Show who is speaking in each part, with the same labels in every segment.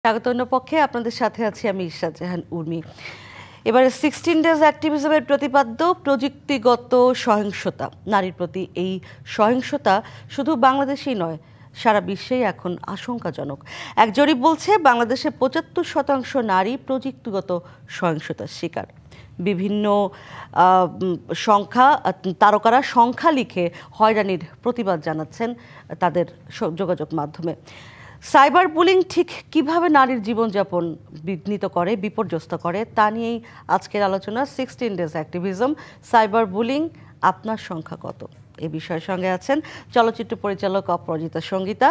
Speaker 1: স্বাগতন্য পক্ষে আপনাদের সাথে আছি আমি ইশরাত জাহান উর্মি। এবারে 16 ডেজ অ্যাক্টিভিজমের প্রতিপাদ্য প্রযুক্তিগত সহিংসতা, নারীর প্রতি এই সহিংসতা শুধু বাংলাদেশেই নয়, সারা বিশ্বেই এখন আশঙ্কাজনক। এক জরিপ বলছে বাংলাদেশের 75% নারী প্রযুক্তিগত সহিংসতার শিকার। বিভিন্ন সংখ্যা তারকারা সংখ্যা লিখে হয়রানির প্রতিবাদ জানাচ্ছেন তাদের যোগাযোগ মাধ্যমে। সাইবার বুলিং ঠিক কিভাবে নারীর জীবনযাপন বিঘ্নিত করে, বিপর্যস্ত করে, তা নিয়েই আজকের আলোচনা 16 ডেজ অ্যাক্টিভিজম, সাইবার বুলিং, আপনার সংখ্যা কত? এই বিষয়ের সঙ্গে আছেন চলচ্চিত্র পরিচালক অপরাজিতা সঙ্গীতা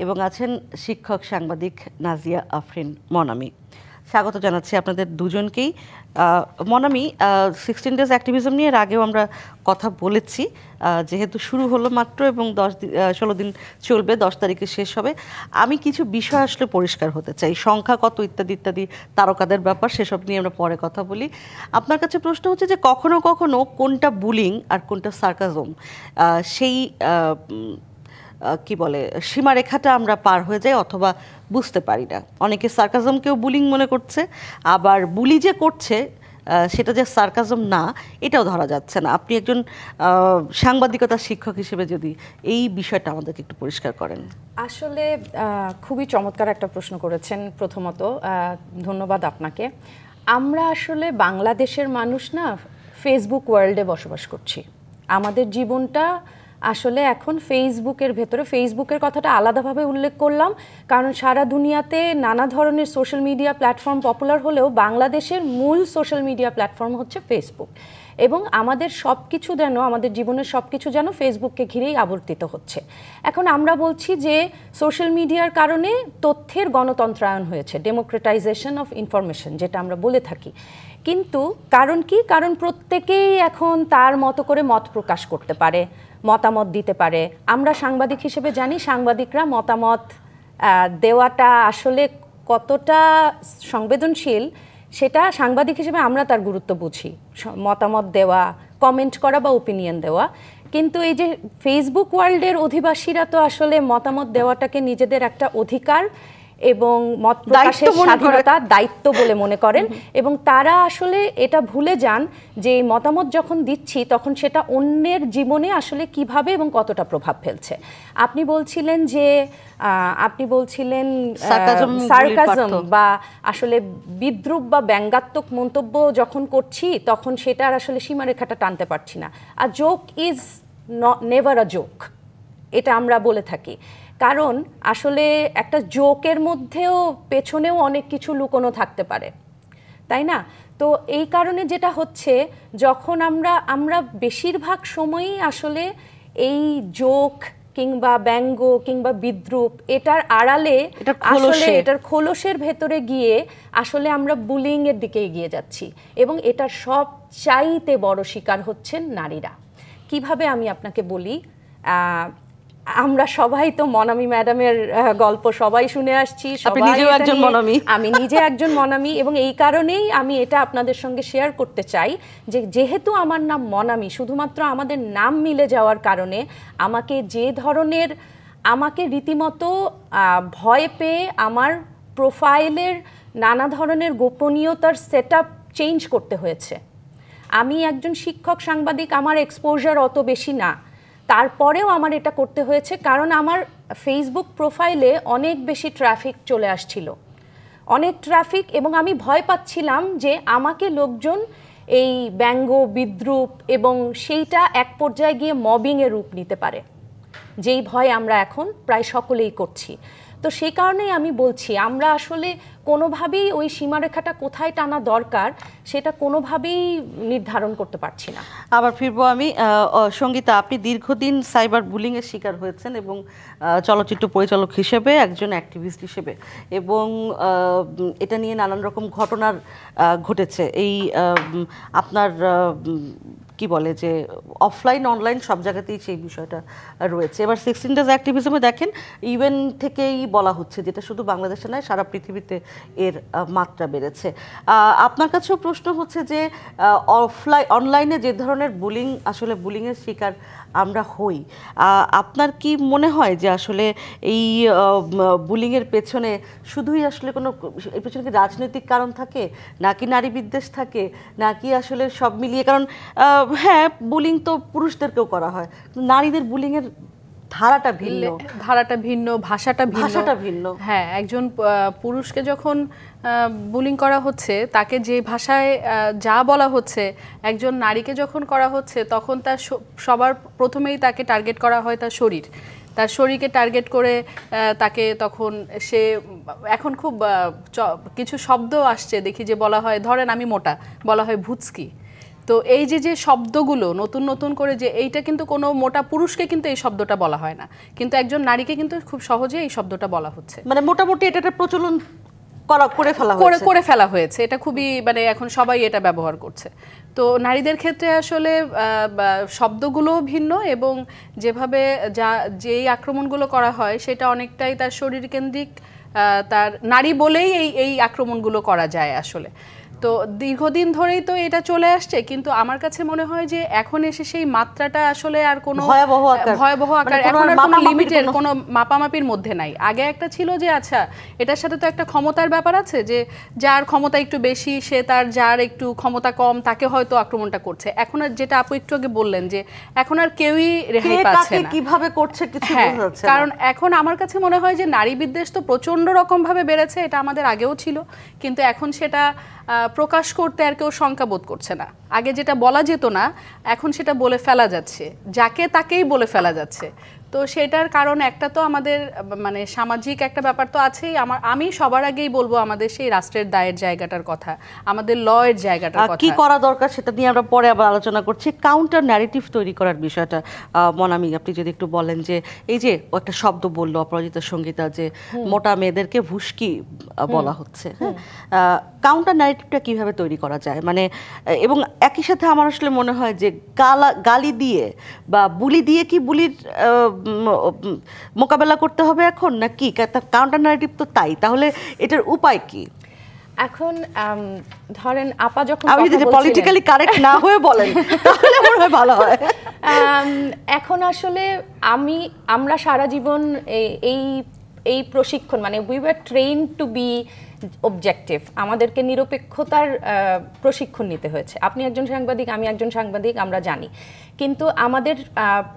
Speaker 1: এবং আছেন শিক্ষক সাংবাদিক নাজিয়া আফরিন মনামি। স্বাগত জানাচ্ছি আপনাদের দুজনকেই। মনামি, 16 ডেজ অ্যাক্টিভিজম নিয়ে এর আগেও আমরা কথা বলেছি, যেহেতু শুরু হলো মাত্র এবং 16 দিন চলবে, 10 তারিখে শেষ হবে। আমি কিছু বিষয় আসলে পরিষ্কার হতে চাই, সংখ্যা কত ইত্যাদি ইত্যাদি, তারকাদের ব্যাপার, সেসব নিয়ে আমরা পরে কথা বলি। আপনার কাছে প্রশ্ন হচ্ছে যে কখনো কখনো কোনটা বুলিং আর কোনটা সার্কাজম, সেই কি বলে সীমারেখাটা আমরা পার হয়ে যাই অথবা বুঝতে পারি না। অনেকে সার্কাজমকেও বুলিং মনে করছে, আবার বুলি যে করছে সেটা যে সার্কাজম না এটাও ধরা যাচ্ছে না। আপনি একজন সাংবাদিকতা শিক্ষক হিসেবে যদি এই বিষয়টা আমাদেরকে একটু পরিষ্কার করেন।
Speaker 2: আসলে খুবই চমৎকার একটা প্রশ্ন করেছেন। প্রথমত ধন্যবাদ আপনাকে। আমরা আসলে বাংলাদেশের মানুষ না, ফেসবুক ওয়ার্ল্ডে বসবাস করছি। আমাদের জীবনটা আসলে এখন ফেসবুকের ভেতরে। ফেসবুকের কথাটা আলাদাভাবে উল্লেখ করলাম কারণ সারা দুনিয়াতে নানা ধরনের সোশ্যাল মিডিয়া প্ল্যাটফর্ম পপুলার হলেও বাংলাদেশের মূল সোশ্যাল মিডিয়া প্ল্যাটফর্ম হচ্ছে ফেসবুক, এবং আমাদের সব কিছু যেন, আমাদের জীবনের সব কিছু যেন ফেসবুককে ঘিরেই আবর্তিত হচ্ছে। এখন আমরা বলছি যে সোশ্যাল মিডিয়ার কারণে তথ্যের গণতন্ত্রায়ন হয়েছে, ডেমোক্রেটাইজেশন অফ ইনফরমেশন যেটা আমরা বলে থাকি। কিন্তু কারণ কি? কারণ প্রত্যেকেই এখন তার মতো করে মত প্রকাশ করতে পারে, মতামত দিতে পারে। আমরা সাংবাদিক হিসেবে জানি সাংবাদিকরা মতামত দেওয়াটা আসলে কতটা সংবেদনশীল, সেটা সাংবাদিক হিসেবে আমরা তার গুরুত্ব বুঝি। মতামত দেওয়া, কমেন্ট করা বা ওপিনিয়ন দেওয়া। কিন্তু এই যে ফেসবুক ওয়ার্ল্ডের অধিবাসীরা তো আসলে মতামত দেওয়াটাকে নিজেদের একটা অধিকার এবং মত প্রকাশের স্বাধীনতা, দায়িত্ব বলে মনে করেন, এবং তারা আসলে এটা ভুলে যান যে মতামত যখন দিচ্ছি তখন সেটা অন্যের জীবনে আসলে কিভাবে এবং কতটা প্রভাব ফেলছে। আপনি বলছিলেন সার্কাজম বা আসলে বিদ্রূপ বা ব্যঙ্গাত্মক মন্তব্য যখন করছি তখন সেটার আসলে সীমারেখাটা টানতে পারছি না। আর joke is never a joke, এটা আমরা বলে থাকি। কারণ আসলে একটা জোকের মধ্যেও পেছনেও অনেক কিছু লুকোনো থাকতে পারে, তাই না? তো এই কারণে যেটা হচ্ছে, যখন আমরা বেশিরভাগ সময়ই আসলে এই জোক কিংবা ব্যঙ্গ কিংবা বিদ্রূপ এটার আড়ালে আসলে এটার খোলসের ভেতরে গিয়ে আসলে আমরা বুলিং এর দিকে এগিয়ে যাচ্ছি, এবং এটার সবচাইতে বড় শিকার হচ্ছেন নারীরা। কিভাবে আমি আপনাকে বলি, আমরা সবাই তো মনামি ম্যাডামের গল্প সবাই শুনে আসছি, আমি নিজে একজন মনামি, এবং এই কারণেই আমি এটা আপনাদের সঙ্গে শেয়ার করতে চাই যে যেহেতু আমার নাম মনামি, শুধুমাত্র আমাদের নাম মিলে যাওয়ার কারণে আমাকে রীতিমতো ভয় পেয়ে আমার প্রোফাইলের নানা ধরনের গোপনীয়তার সেটআপ চেঞ্জ করতে হয়েছে। আমি একজন শিক্ষক সাংবাদিক, আমার এক্সপোজার অত বেশি না, তারপরেও আমার এটা করতে হয়েছে কারণ আমার ফেসবুক প্রোফাইলে অনেক বেশি ট্রাফিক চলে আসছিল, অনেক ট্রাফিক, এবং আমি ভয় পাচ্ছিলাম যে আমাকে লোকজন এই ব্যঙ্গ বিদ্রূপ এবং সেইটা এক পর্যায়ে গিয়ে মবিংয়ের রূপ নিতে পারে, যেই ভয় আমরা এখন প্রায় সকলেই করছি। তো সেই কারণেই আমি বলছি আমরা আসলে কোনোভাবেই ওই সীমারেখাটা কোথায় টানা দরকার সেটা কোনোভাবেই নির্ধারণ করতে পারছি না।
Speaker 1: আবার ফিরবো আমি সঙ্গীতা, আপনি দীর্ঘদিন সাইবার বুলিংয়ের শিকার হয়েছেন এবং চলচ্চিত্র পরিচালক হিসেবে, একজন অ্যাক্টিভিস্ট হিসেবে, এবং এটা নিয়ে নানান রকম ঘটনার ঘটেছে। এই আপনার কি বলে যে অফলাইন অনলাইন সব জায়গাতেই সেই বিষয়টা রয়েছে। এবার 16 ডেজ অ্যাক্টিভিজমে দেখেন ইউএন থেকেই বলা হচ্ছে, যেটা শুধু বাংলাদেশে নয় সারা পৃথিবীতে এর মাত্রা বেড়েছে। আপনার কাছেও প্রশ্ন হচ্ছে যে অনলাইনে যে ধরনের আসলে বুলিংয়ের শিকার আমরা হই, আপনার কি মনে হয় যে আসলে এই বুলিংয়ের পেছনে শুধুই আসলে এর পেছনে কি রাজনৈতিক কারণ থাকে, নাকি নারী বিদ্বেষ থাকে, নাকি আসলে সব মিলিয়ে? কারণ হ্যাঁ, বুলিং তো পুরুষদেরকেও করা হয়, নারীদের বুলিংয়ের ধারাটা ভিন্ন, ভাষাটা ভিন্ন।
Speaker 3: হ্যাঁ, একজন পুরুষকে যখন বুলিং করা হচ্ছে, তাকে যে ভাষায় যা বলা হচ্ছে, একজন নারীকে যখন করা হচ্ছে তখন তার সবার প্রথমেই তাকে টার্গেট করা হয় তার শরীরকে টার্গেট করে তাকে তখন সে এখন খুব কিছু শব্দ আসছে দেখি যে বলা হয়, ধরেন আমি মোটা, বলা হয় ভুচকি। তো এই যে শব্দগুলো নতুন নতুন করে, যে এইটা কিন্তু কোনো মোটা পুরুষকে কিন্তু এই শব্দটা বলা হয় না, কিন্তু একজন নারীকে কিন্তু খুব সহজে এই শব্দটা বলা হচ্ছে,
Speaker 1: মানে মোটামুটি এটা একটা প্রচলন করে
Speaker 3: ফেলা হয়েছে। এটা খুবই মানে এখন সবাই এটা ব্যবহার করছে। তো নারীদের ক্ষেত্রে আসলে শব্দগুলো ভিন্ন, এবং যেভাবে যেই আক্রমণগুলো করা হয় সেটা অনেকটাই তার শরীর কেন্দ্রিক, তার নারী বলেই এই আক্রমণগুলো করা যায় আসলে। তো দীর্ঘদিন ধরেই তো এটা চলে আসছে, কিন্তু আমার কাছে মনে হয় যে এখন এসে সেই মাত্রাটা আসলে আর কোনো ভয়াবহ আকার, এখন আর কোনো লিমিটের, কোনো মাপামাপির মধ্যে নাই। আগে একটা ছিল যে আচ্ছা এটার সাথে তো একটা ক্ষমতার ব্যাপার আছে, যে যার ক্ষমতা একটু বেশি সে যার একটু ক্ষমতা কম তাকে হয়তো আক্রমণটা করছে। এখন আর যেটা আপু একটু আগে বললেন যে এখন আর কেউই রেহাই পাচ্ছে না,
Speaker 1: কিভাবে করছে কিছু বোঝা যাচ্ছে না।
Speaker 3: কারণ এখন আমার কাছে মনে হয় যে নারী বিদ্বেষ তো প্রচন্ড রকম ভাবে বেড়েছে, এটা আমাদের আগেও ছিল, কিন্তু এখন সেটা প্রকাশ করতে আর কেউ শঙ্কা বোধ করছে না। আগে যেটা বলা যেত না, এখন সেটা বলে ফেলা যাচ্ছে, যাকে তাকেই বলে ফেলা যাচ্ছে। তো সেটার কারণ একটা তো আমাদের মানে সামাজিক একটা ব্যাপার তো আছেই। আমি সবার আগেই বলবো আমাদের সেই রাষ্ট্রের দায়ের জায়গাটার কথা, আমাদের ল এর জায়গাটার কথা,
Speaker 1: কি করা দরকার সেটা নিয়ে আমরা পরে আবার আলোচনা করছি। কাউন্টার ন্যারেটিভ তৈরি করার বিষয়টা মনামি আপনি যদি একটু বলেন, যে এই যে একটা শব্দ বললো অপরাজিতা সঙ্গীতা, যে মোটা মেয়েদেরকে ভুস্কি বলা হচ্ছে, কাউন্টার ন্যারেটিভটা কিভাবে তৈরি করা যায়, মানে এবং একই সাথে আমার আসলে মনে হয় যে গালি দিয়ে বা বুলি দিয়ে কি বুলির মোকাবেলা করতে হবে এখন, নাকি কাউন্টার ন্যারেটিভ তো তাই, তাহলে এটার উপায় কি?
Speaker 2: এখন ধরেন আপা যখন
Speaker 1: পলিটিক্যালি কারেক্ট না হয়ে বলেন তাহলে মনে হয় ভালো হয়।
Speaker 2: এখন আসলে আমরা সারা জীবন এই প্রশিক্ষণ, মানে we were train to be objective, আমাদেরকে নিরপেক্ষতার প্রশিক্ষণ নিতে হয়েছে। আপনি একজন সাংবাদিক, আমি একজন সাংবাদিক, আমরা জানি। কিন্তু আমাদের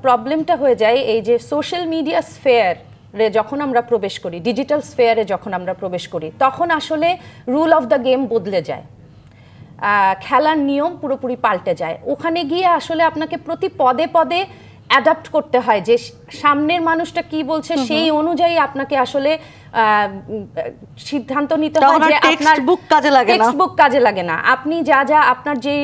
Speaker 2: প্রবলেমটা হয়ে যায় এই যে সোশ্যাল মিডিয়া স্ফেয়ারে যখন আমরা প্রবেশ করি, ডিজিটাল স্ফেয়ারে যখন আমরা প্রবেশ করি, তখন আসলে রুল অফ দ্য গেম বদলে যায়, খেলার নিয়ম পুরোপুরি পাল্টে যায়। ওখানে গিয়ে আসলে আপনাকে প্রতি পদে পদে অ্যাডাপ্ট করতে হয়, যে সামনের মানুষটা কি বলছে সেই অনুযায়ী আপনাকে আসলে সিদ্ধান্ত নিতে হয়, যে আপনার টেক্সটবুক কাজে লাগে না। আপনি যা আপনার যে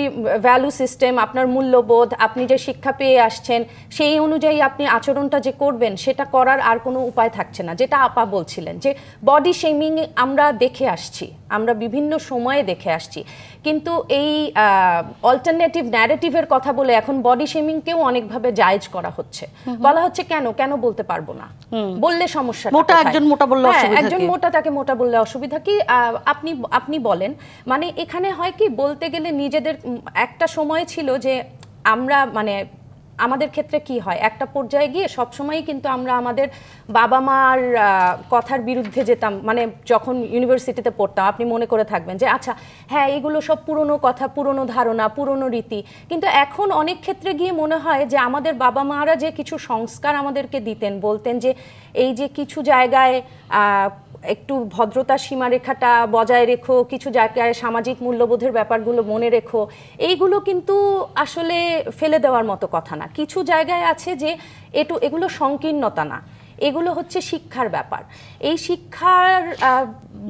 Speaker 2: ভ্যালু সিস্টেম, আপনার মূল্যবোধ, আপনি যে শিক্ষা পেয়ে আসছেন সেই অনুযায়ী আপনি আচরণটা যে করবেন, সেটা করার আর কোনো উপায় থাকছে না। যেটা আপা বলছিলেন যে বডি শেমিং আমরা দেখে আসছি, আমরা বিভিন্ন সময়ে দেখে আসছি, কিন্তু এই অল্টারনেটিভ ন্যারেটিভের কথা বলে এখন বডি শেমিংকেও অনেকভাবে জায়েজ করা হচ্ছে। বলা হচ্ছে কেন বলতে পারবো না, বললে সমস্যা,
Speaker 1: একজন মোটা বললে
Speaker 2: একজন মোটা, তাকে মোটা বললে অসুবিধা কি? আপনি বলেন। মানে এখানে হয় কি, বলতে গেলে নিজেদের একটা সময় ছিল যে আমরা মানে আমাদের ক্ষেত্রে কি হয়, একটা পর্যায়ে গিয়ে সবসময়ই কিন্তু আমরা আমাদের বাবা মার কথার বিরুদ্ধে যেতাম। মানে যখন ইউনিভার্সিটিতে পড়তাম, আপনি মনে করে থাকবেন যে আচ্ছা হ্যাঁ এগুলো সব পুরনো কথা, পুরনো ধারণা, পুরনো রীতি। কিন্তু এখন অনেক ক্ষেত্রে গিয়ে মনে হয় যে আমাদের বাবা মারা যে কিছু সংস্কার আমাদেরকে দিতেন, বলতেন যে এই যে কিছু জায়গায় একটু ভদ্রতার সীমারেখাটা বজায় রেখো, কিছু জায়গায় সামাজিক মূল্যবোধের ব্যাপারগুলো মনে রেখো, এইগুলো কিন্তু আসলে ফেলে দেওয়ার মতো কথা না। কিছু জায়গায় আছে যে এগুলো সংকীর্ণতা না, এগুলো হচ্ছে শিক্ষার ব্যাপার। এই শিক্ষার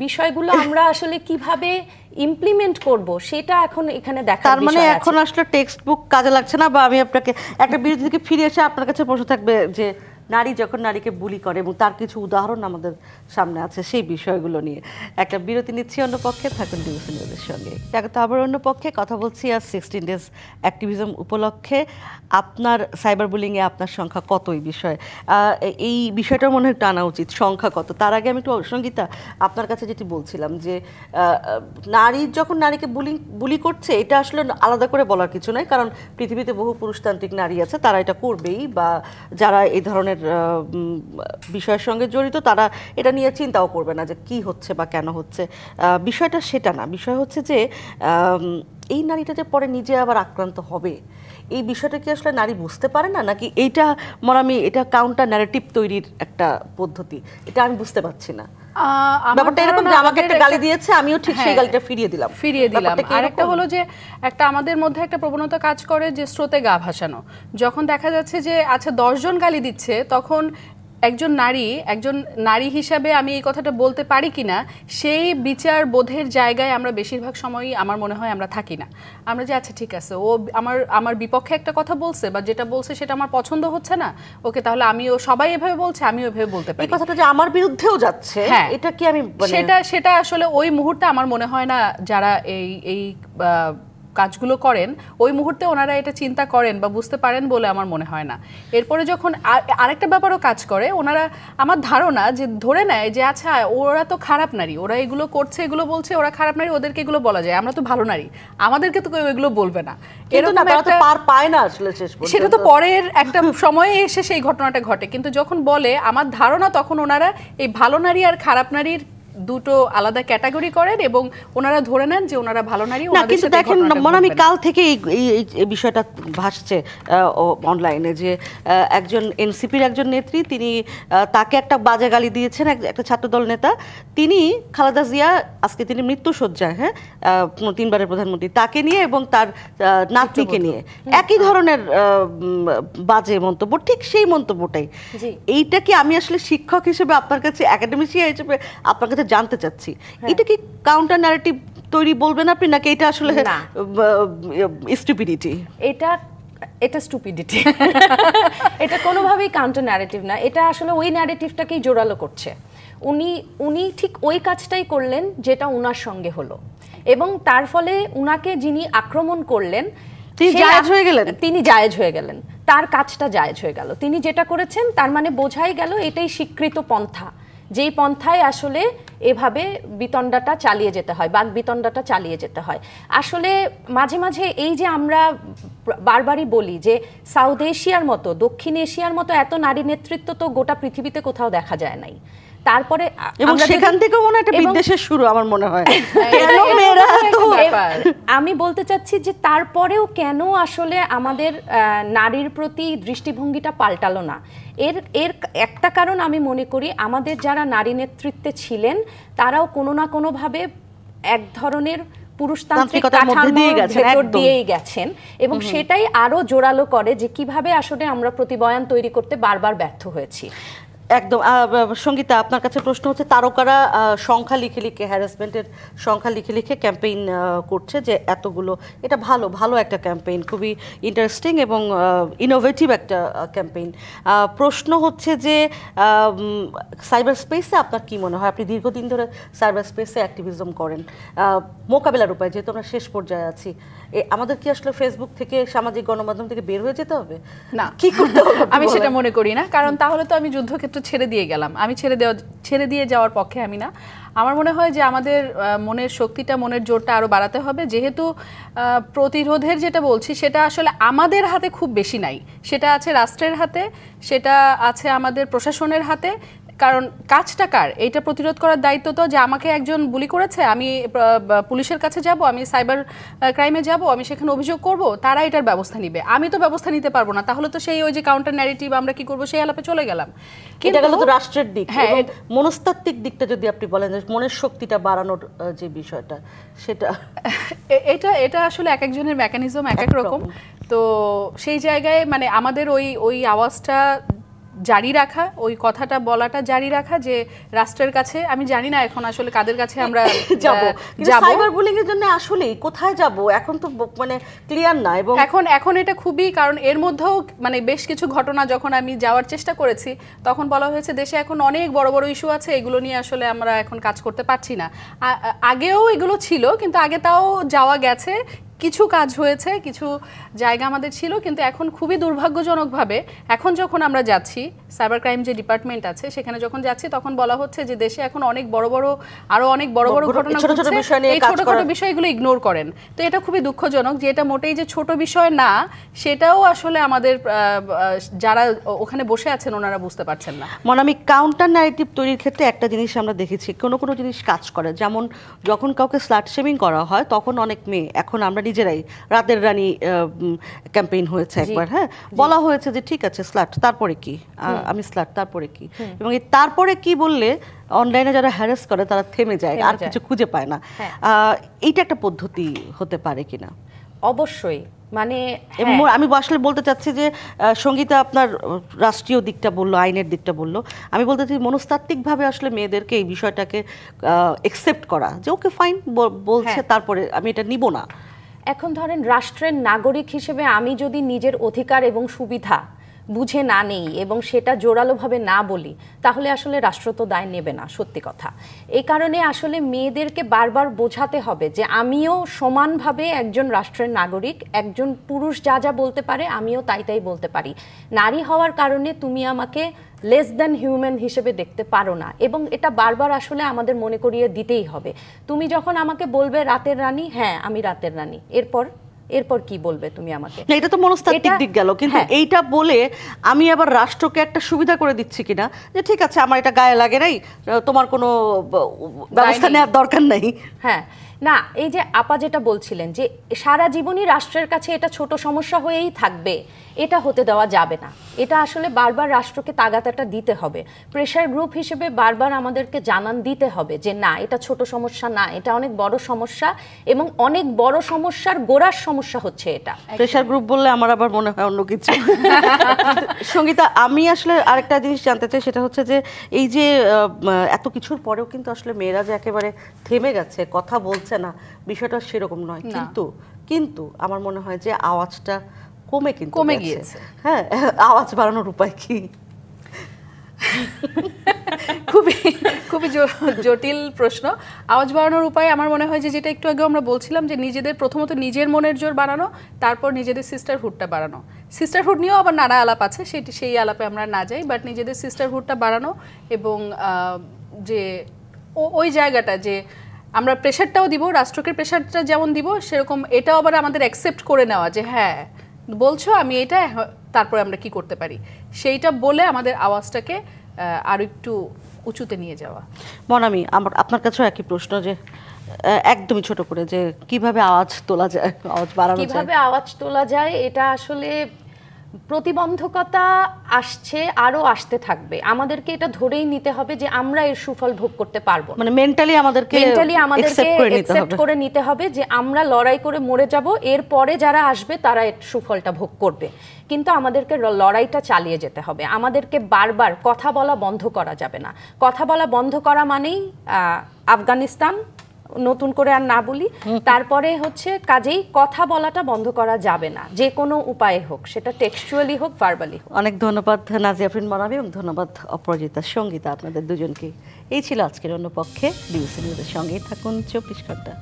Speaker 2: বিষয়গুলো আমরা আসলে কিভাবে ইমপ্লিমেন্ট করব সেটা এখন এখানে দেখার বিষয় আছে।
Speaker 1: তার মানে এখন আসলে টেক্সট বুক কাজে লাগছে না, বা আমি আপনাকে একটা বিরতি থেকে ফিরে এসে আপনার কাছে প্রশ্ন থাকবে যে নারী যখন নারীকে বুলি করে, এবং তার কিছু উদাহরণ আমাদের সামনে আছে সেই বিষয়গুলো নিয়ে। একটা বিরতি নিচ্ছি, অন্য পক্ষে থাকুন ডিবিসি নিউজের সঙ্গে। স্বাগত আবার অন্য পক্ষে। কথা বলছি আজ 16 ডেজ অ্যাক্টিভিজম উপলক্ষে। আপনার সাইবার বুলিংয়ে আপনার সংখ্যা কত, এই বিষয়ে এই বিষয়টা মনে হয় টানা উচিত, সংখ্যা কত। তার আগে আমি একটু সঙ্গীতা আপনার কাছে যেটি বলছিলাম যে নারী যখন নারীকে বুলি করছে, এটা আসলে আলাদা করে বলার কিছু নয়, কারণ পৃথিবীতে বহু পুরুষতান্ত্রিক নারী আছে, তারা এটা করবেই, বা যারা এই ধরনের বিষয়ের সঙ্গে জড়িত তারা এটা নিয়ে চিন্তাও করবে না যে কি হচ্ছে বা কেন হচ্ছে। বিষয়টা সেটা না, বিষয় হচ্ছে যে এই নারীটা যে পরে নিজে আবার আক্রান্ত হবে, এই বিষয়টা কি আসলে নারী বুঝতে পারে না, নাকি এইটা এটা কাউন্টার ন্যারেটিভ তৈরির একটা পদ্ধতি, এটা আমি বুঝতে পারছি না। ব্যাপারটা এরকম যে আমাকে একটা গালি দিয়েছে, আমিও ঠিক সেই গালিটা ফিরিয়ে দিলাম।
Speaker 3: আরেকটা হলো যে একটা আমাদের মধ্যে একটা প্রবণতা কাজ করে যে স্রোতে গা ভাসানো। যখন দেখা যাচ্ছে যে আচ্ছা 10 জন গালি দিচ্ছে, তখন একজন নারী হিসাবে আমি এই কথাটা বলতে পারি কিনা, সেই বিচার বোধের জায়গায় আমরা বেশিরভাগ সময়ই আমার মনে হয় আমরা থাকি না। আমরা যে আচ্ছা ঠিক আছে, ও আমার বিপক্ষে একটা কথা বলছে, বা যেটা বলছে সেটা আমার পছন্দ হচ্ছে না, ওকে তাহলে আমিও, সবাই এভাবে বলছে আমিও এভাবে বলতে পারি।
Speaker 1: এই কথাটা যে আমার বিরুদ্ধেও যাচ্ছে, এটা কি আমি
Speaker 3: সেটা আসলে ওই মুহূর্তে আমার মনে হয় না যারা এই কাজগুলো করেন ওই মুহূর্তে ওনারা এটা চিন্তা করেন বা বুঝতে পারেন বলে আমার মনে হয় না। এরপরে যখন আরেকটা ব্যাপারও কাজ করে, ওনারা আমার ধারণা যে ধরে নেয় যে আচ্ছা ওরা তো খারাপ নারী, ওরা এগুলো করছে, এগুলো বলছে, ওরা খারাপ নারী, ওদেরকে এগুলো বলা যায়, আমরা তো ভালো নারী, আমাদেরকে তো কেউ এগুলো বলবে না।
Speaker 1: এরকম একটা পার পায় না আসলে শেষ পর্যন্ত।
Speaker 3: সেটা তো পরের একটা সময়ে এসে সেই ঘটনাটা ঘটে, কিন্তু যখন বলে আমার ধারণা তখন ওনারা এই ভালো নারী আর খারাপ নারীর দুটো আলাদা ক্যাটাগরি করেন এবং ওনারা ধরে নেন যে ওনারা ভালো নারী।
Speaker 1: না, কিন্তু দেখেন আমি কাল থেকে এই বিষয়টা ভাসছে অনলাইনে যে একজন এনসিপির একজন নেত্রী, তিনি তাকে একটা বাজে গালি দিয়েছেন, একটা ছাত্রদল নেতা, তিনি খালেদা জিয়া, আজকে তিনি মৃত্যুশয্যায়, 3বারের প্রধানমন্ত্রী, তাকে নিয়ে এবং তার নাতনিকে নিয়ে একই ধরনের বাজে মন্তব্য, ঠিক সেই মন্তব্যটাই। এইটা কি আমি আসলে শিক্ষক হিসেবে আপনার কাছে, একাডেমিশিয়ান হিসেবে আপনার কাছে জানতে চাচ্ছি, এটা কি কাউন্টার ন্যারেটিভ তৈরি বলবেন আপনি, নাকি এটা আসলে স্টুপিডিটি?
Speaker 2: এটা স্টুপিডিটি। এটা কোনোভাবেই কাউন্টার ন্যারেটিভ না, এটা আসলে ওই ন্যারেটিভটাকেই জোরালো করছে। উনি ঠিক ওই কাজটাই করলেন যেটা উনার সঙ্গে হলো, এবং তার ফলে উনাকে যিনি আক্রমণ করলেন
Speaker 1: তিনি
Speaker 2: জায়েজ হয়ে গেলেন, তার কাজটা জায়েজ হয়ে গেল। তিনি যেটা করেছেন তার মানে বোঝাই গেল এটাই স্বীকৃত পন্থা, যেই পন্থায় আসলে এভাবে বিতণ্ডাটা চালিয়ে যেতে হয়, বাক বিতণ্ডাটা চালিয়ে যেতে হয়। আসলে মাঝে মাঝে এই যে আমরা বারবারই বলি যে সাউথ এশিয়ার মতো, দক্ষিণ এশিয়ার মতো এত নারী নেতৃত্ব তো গোটা পৃথিবীতে কোথাও দেখা যায় নাই। তারপরে
Speaker 1: এবং সেখান থেকে মনে একটা বিদ্বেষের শুরু আমার মনে হয়।
Speaker 2: আমি বলতে চাচ্ছি যে তারপরেও কেন আসলে আমাদের নারীর প্রতি দৃষ্টিভঙ্গিটা পাল্টালো না, এর একটা কারণ আমি মনে করি আমাদের যারা নারী নেতৃত্বে ছিলেন তারাও কোনো না কোনোভাবে এক ধরনের পুরুষতান্ত্রিক কাঠামোর ভেতর দিয়েই গেছেন, এবং সেটাই আরো জোরালো করে যে কিভাবে আসলে আমরা প্রতিবয়ান তৈরি করতে বারবার ব্যর্থ হয়েছি।
Speaker 1: একদম। সঙ্গীতা, আপনার কাছে প্রশ্ন হচ্ছে, তারকারা সংখ্যা লিখে হ্যারাসমেন্টের সংখ্যা লিখে ক্যাম্পেইন করছে যে এতগুলো, এটা ভালো একটা ক্যাম্পেইন, খুবই ইন্টারেস্টিং এবং ইনোভেটিভ একটা ক্যাম্পেইন। প্রশ্ন হচ্ছে যে সাইবার স্পেসে আপনার কি মনে হয়, আপনি দীর্ঘদিন ধরে সাইবার স্পেসে অ্যাক্টিভিজম করেন, মোকাবেলার উপায়, যেহেতু আমরা শেষ পর্যায়ে আছি, আমাদের কি আসলে ফেসবুক থেকে, সামাজিক গণমাধ্যম থেকে বের হয়ে যেতে হবে?
Speaker 3: না, কি করতে হবে আমি সেটা মনে করি না, কারণ তাহলে তো আমি যুদ্ধক্ষেত্র ছেড়ে দিয়ে গেলাম। আমি ছেড়ে দিয়ে যাওয়ার পক্ষে আমি না। আমার মনে হয় যে আমাদের মনের শক্তিটা, মনের জোরটা আরো বাড়াতে হবে, যেহেতু প্রতিরোধের যেটা বলছি সেটা আসলে আমাদের হাতে খুব বেশি নাই, সেটা আছে রাষ্ট্রের হাতে, সেটা আছে আমাদের প্রশাসনের হাতে। কারণ কাজটা কার, এইটা প্রতিরোধ করার দায়িত্ব তো, যে আমাকে একজন বুলি করেছে, আমি পুলিশের কাছে যাব, আমি সাইবার ক্রাইমে যাব, আমি সেখানে অভিযোগ করব, তারা এটার ব্যবস্থা নিবে, আমি তো ব্যবস্থা নিতে পারবো না। তাহলে তো সেই ওই যে কাউন্টার ন্যারেটিভ আমরা কি করব সেই আলাপে চলে গেলাম।
Speaker 1: এটা গেল তো রাষ্ট্রের দিক। মনস্তাত্ত্বিক দিকটা যদি আপনি বলেন, মনের শক্তিটা বাড়ানোর যে বিষয়টা, সেটা
Speaker 3: এটা আসলে এক একজনের মেকানিজম এক এক রকম। তো সেই জায়গায় মানে আমাদের ওই আওয়াজটা জারি রাখা, ওই কথাটা বলাটা জারি রাখা যে রাষ্ট্রের কাছে, আমি জানি না এখন আসলে কাদের কাছে আমরা
Speaker 1: যাব।
Speaker 3: যাব।
Speaker 1: সাইবার বুলিং এর জন্য আসলে কোথায় যাব এখন তো মানে ক্লিয়ার না। এবং
Speaker 3: এখন এটা খুবই, কারণ এর মধ্যেও মানে বেশ কিছু ঘটনা যখন আমি যাওয়ার চেষ্টা করেছি তখন বলা হয়েছে দেশে এখন অনেক বড় বড় ইস্যু আছে, এগুলো নিয়ে আসলে আমরা এখন কাজ করতে পারছি না। আগেও এগুলো ছিল, কিন্তু আগে তাও যাওয়া গেছে, কিছু কাজ হয়েছে, কিছু জায়গা আমাদের ছিল, কিন্তু এখন খুবই দুর্ভাগ্যজনকভাবে এখন যখন আমরা যাচ্ছি সাইবার ক্রাইম যে ডিপার্টমেন্ট আছে সেখানে যখন যাচ্ছি তখন বলা হচ্ছে যে দেশে এখন অনেক বড় বড় আরো অনেক বড় বড় ঘটনা ঘটছে, এই ছোটখাটো বিষয়গুলো ইগনোর করেন। তো এটা খুবই দুঃখজনক যে এটা মোটেই যে ছোট বিষয় না, সেটাও আসলে আমাদের যারা ওখানে বসে আছেন ওনারা বুঝতে পারছেন না।
Speaker 1: আমি কাউন্টার ন্যারেটিভ তৈরির ক্ষেত্রে একটা জিনিস আমরা দেখেছি, কোনো জিনিস কাজ করে, যেমন যখন কাউকে স্লাট শেমিং করা হয় তখন অনেক মেয়ে, এখন আমরা নিজেরাই রাতের রানী ক্যাম্পেইন হয়েছে একবার, হ্যাঁ, বলা হয়েছে যে ঠিক আছে স্লাট, তারপরে কি, আমি স্লাট, তারপরে কি, এবং এই তারপরে কি বললে অনলাইনে যারা হ্যারাস করে তারা থেমে যায়, আর কিছু খুঁজে পায় না। এইটা একটা পদ্ধতি হতে পারে কিনা?
Speaker 2: অবশ্যই, মানে
Speaker 1: আমি আসলে বলতে চাচ্ছি যে সঙ্গীতা আপনার রাষ্ট্রীয় দিকটা বললো, আইনের দিকটা বললো, আমি বলতে চাচ্ছি মনস্তাত্ত্বিকভাবে আসলে মেয়েদেরকে এই বিষয়টাকে একসেপ্ট করা যে ওকে ফাইন বলছে, তারপরে আমি এটা নিব না।
Speaker 2: এখন ধরেন রাষ্ট্রের নাগরিক হিসেবে আমি যদি নিজের অধিকার এবং সুবিধা বুঝে না নেই এবং সেটা জোরালোভাবে না বলি, তাহলে আসলে রাষ্ট্র তো দায় নেবে না, সত্যি কথা। এই কারণে আসলে মেয়েদেরকে বারবার বোঝাতে হবে যে আমিও সমানভাবে একজন রাষ্ট্রের নাগরিক, একজন পুরুষ যা যা বলতে পারে আমিও তাই বলতে পারি। নারী হওয়ার কারণে তুমি আমাকে লেস দ্যান হিউম্যান হিসেবে দেখতে পারো না, এবং এটা বারবার আসলে আমাদের মনে করিয়ে দিতেই হবে। তুমি যখন আমাকে বলবে রাতের রানী, হ্যাঁ আমি রাতের রানী, এরপর কি বলবে তুমি আমাকে?
Speaker 1: এটা তো মনস্তাত্ত্বিক দিক গেল, কিন্তু এইটা বলে আমি আবার রাষ্ট্রকে একটা সুবিধা করে দিচ্ছি কিনা যে ঠিক আছে আমার এটা গায়ে লাগে নাই, তোমার কোনো ব্যবস্থা নেওয়ার দরকার নাই।
Speaker 2: হ্যাঁ, না, এই যে আপা যেটা বলছিলেন যে সারা জীবনই রাষ্ট্রের কাছে এটা ছোট সমস্যা হয়েই থাকবে, এটা হতে দেওয়া যাবে না। এটা আসলে বারবার রাষ্ট্রকে তাগাদাটা দিতে হবে, প্রেশার গ্রুপ হিসেবে বারবার আমাদেরকে জানান দিতে হবে যে না এটা ছোট সমস্যা না, এটা অনেক বড় সমস্যা, এবং অনেক বড় সমস্যার গোড়ার সমস্যা হচ্ছে এটা।
Speaker 1: প্রেশার গ্রুপ বললে আমার আবার মনে হয় অন্য কিছু। সঙ্গীতা, আমি আসলে আরেকটা জিনিস জানতে চাই, সেটা হচ্ছে যে এই যে এত কিছুর পরেও কিন্তু আসলে মেয়েরা যে একেবারে থেমে গেছে, কথা বলছে না, বিষয়টা সেরকম নয়, কিন্তু আমার মনে হয় যে আওয়াজটা কমে গিয়েছে। হ্যাঁ, আওয়াজ বাড়ানোর উপায় কি?
Speaker 3: খুবই জটিল প্রশ্ন। আওয়াজ বাড়ানোর উপায় আমার মনে হয় যে যেটা একটু আগে আমরা বলছিলাম যে নিজেদের প্রথমত নিজের মনের জোর বাড়ানো, তারপর নিজেদের সিস্টারহুডটা বাড়ানো। সিস্টারহুড নিয়েও আবার নানা আলাপ আছে, সেই আলাপে আমরা না যাই, বাট নিজেদের সিস্টারহুডটা বাড়ানো, এবং যে ওই জায়গাটা যে আমরা প্রেশারটাও দিব, রাষ্ট্রকে প্রেশারটা যেমন দিব সেরকম এটাও আবার আমাদের অ্যাকসেপ্ট করে নেওয়া যে হ্যাঁ বলছো আমি এটা, তারপরে আমরা কি করতে পারি সেইটা বলে আমাদের আওয়াজটাকে আরো একটু উঁচুতে নিয়ে যাওয়া।
Speaker 1: মনামি, আপনার কাছেও একই প্রশ্ন, যে একদমই ছোট করে যে কিভাবে আওয়াজ তোলা যায়, আওয়াজ বাড়ানো যায়,
Speaker 2: কিভাবে আওয়াজ তোলা যায়, এটা আসলে প্রতিবন্ধকতা আসছে, আরো আসতে থাকবে, আমাদেরকে এটা ধরেই নিতে হবে যে আমরা এর সুফল ভোগ করতে পারবো,
Speaker 1: মানে মেন্টালি আমাদেরকে
Speaker 2: অ্যাকসেপ্ট করে নিতে হবে যে আমরা লড়াই করে মরে যাব, এরপরে যারা আসবে তারা এর সুফলটা ভোগ করবে, কিন্তু আমাদেরকে লড়াইটা চালিয়ে যেতে হবে। আমাদেরকে বারবার কথা বলা বন্ধ করা যাবে না। কথা বলা বন্ধ করা মানেই আফগানিস্তান নতুন করে আর না বলি, তারপরে হচ্ছে কাজেই কথা বলাটা বন্ধ করা যাবে না, যে কোনো উপায়ে হোক, সেটা টেক্সচুয়ালি হোক, ভার্বালি হোক।
Speaker 1: অনেক ধন্যবাদ নাজিয়া আফরিন মনামি, এবং ধন্যবাদ অপরাজিতা, সঙ্গীতা, আপনাদের দুজনকে। এই ছিল আজকের অন্য পক্ষে। ডিবিসি নিউজের সঙ্গেই থাকুন 24 ঘন্টা।